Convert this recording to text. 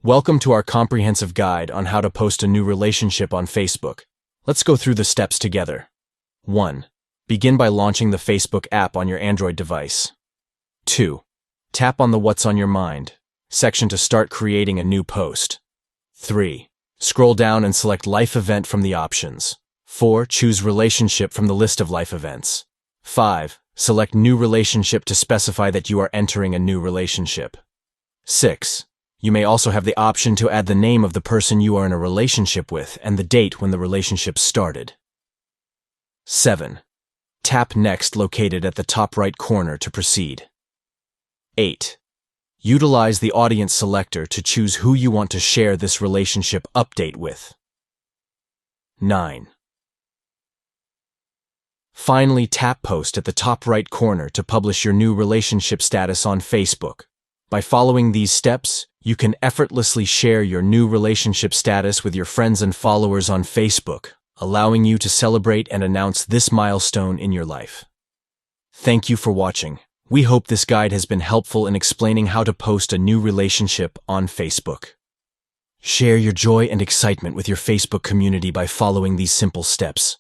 Welcome to our comprehensive guide on how to post a new relationship on Facebook. Let's go through the steps together. 1. Begin by launching the Facebook app on your Android device. 2. Tap on the What's on Your Mind section to start creating a new post. 3. Scroll down and select Life Event from the options. 4. Choose Relationship from the list of life events. 5. Select New Relationship to specify that you are entering a new relationship. 6. You may also have the option to add the name of the person you are in a relationship with and the date when the relationship started. 7. Tap Next located at the top right corner to proceed. 8. Utilize the audience selector to choose who you want to share this relationship update with. 9. Finally, tap Post at the top right corner to publish your new relationship status on Facebook. By following these steps, you can effortlessly share your new relationship status with your friends and followers on Facebook, allowing you to celebrate and announce this milestone in your life. Thank you for watching. We hope this guide has been helpful in explaining how to post a new relationship on Facebook. Share your joy and excitement with your Facebook community by following these simple steps.